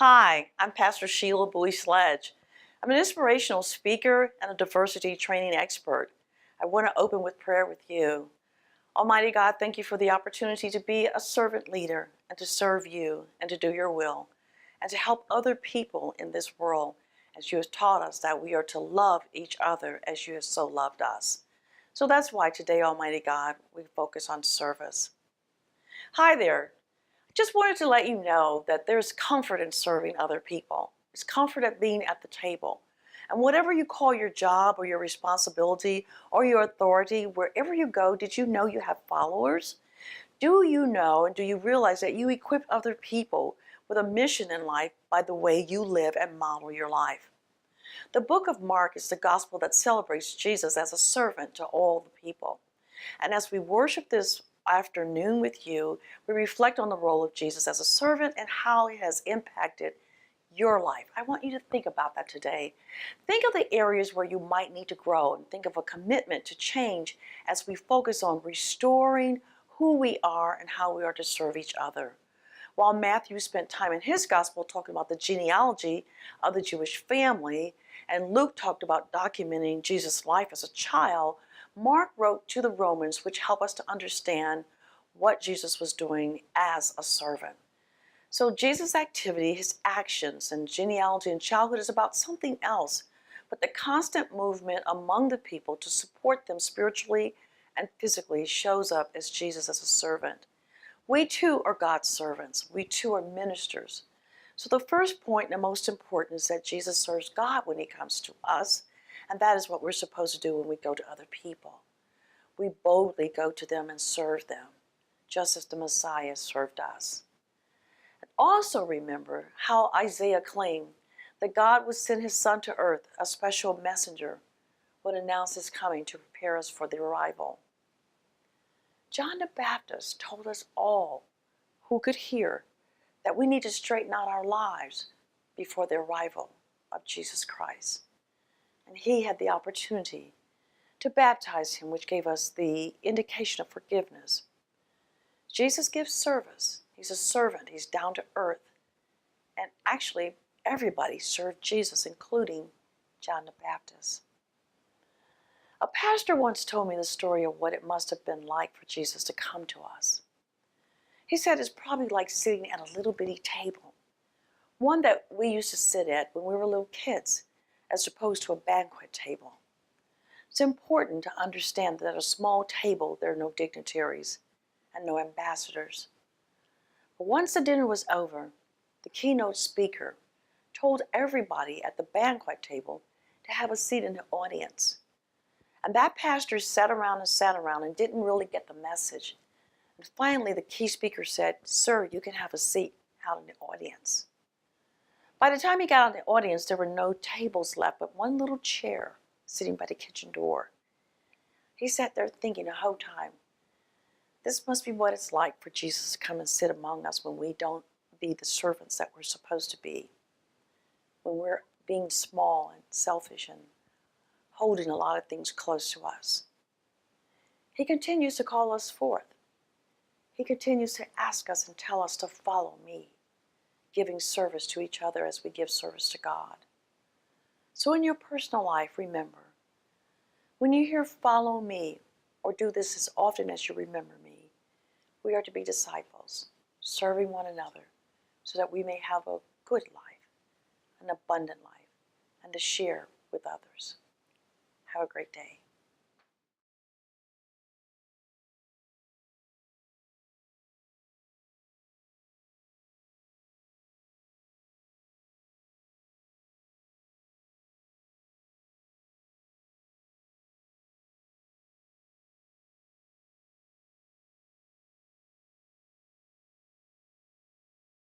Hi, I'm Pastor Shelia Bouie Sledge. I'm an inspirational speaker and a diversity training expert. I want to open with prayer with you. Almighty God, thank you for the opportunity to be a servant leader and to serve you and to do your will and to help other people in this world as you have taught us that we are to love each other as you have so loved us. So that's why today, Almighty God, we focus on service. Hi there. Just wanted to let you know that there's comfort in serving other people. There's comfort at being at the table. And whatever you call your job or your responsibility or your authority, wherever you go, did you know you have followers? Do you know and do you realize that you equip other people with a mission in life by the way you live and model your life? The book of Mark is the gospel that celebrates Jesus as a servant to all the people. And as we worship this afternoon with you, we reflect on the role of Jesus as a servant and how it has impacted your life. I want you to think about that today. Think of the areas where you might need to grow and think of a commitment to change as we focus on restoring who we are and how we are to serve each other. While Matthew spent time in his gospel talking about the genealogy of the Jewish family, and Luke talked about documenting Jesus' life as a child, Mark wrote to the Romans, which help us to understand what Jesus was doing as a servant. So Jesus' activity, his actions, and genealogy and childhood is about something else, but the constant movement among the people to support them spiritually and physically shows up as Jesus as a servant. We too are God's servants. We too are ministers. So the first point and the most important is that Jesus serves God when he comes to us, and that is what we're supposed to do when we go to other people. We boldly go to them and serve them, just as the Messiah served us. And also remember how Isaiah claimed that God would send his Son to earth, a special messenger, would announce his coming to prepare us for the arrival. John the Baptist told us all who could hear that we need to straighten out our lives before the arrival of Jesus Christ. And he had the opportunity to baptize him, which gave us the indication of forgiveness. Jesus gives service. He's a servant. He's down to earth. And actually, everybody served Jesus, including John the Baptist. A pastor once told me the story of what it must have been like for Jesus to come to us. He said it's probably like sitting at a little bitty table, one that we used to sit at when we were little kids, as opposed to a banquet table. It's important to understand that at a small table there are no dignitaries and no ambassadors. But once the dinner was over, the keynote speaker told everybody at the banquet table to have a seat in the audience. And that pastor sat around and didn't really get the message. And finally, the key speaker said, "Sir, you can have a seat out in the audience." By the time he got out in the audience, there were no tables left but one little chair sitting by the kitchen door. He sat there thinking the whole time, this must be what it's like for Jesus to come and sit among us when we don't be the servants that we're supposed to be, when we're being small and selfish and holding a lot of things close to us. He continues to call us forth. He continues to ask us and tell us to follow me, giving service to each other as we give service to God. So in your personal life, remember, when you hear follow me, or do this as often as you remember me, we are to be disciples, serving one another so that we may have a good life, an abundant life, and to share with others. Have a great day.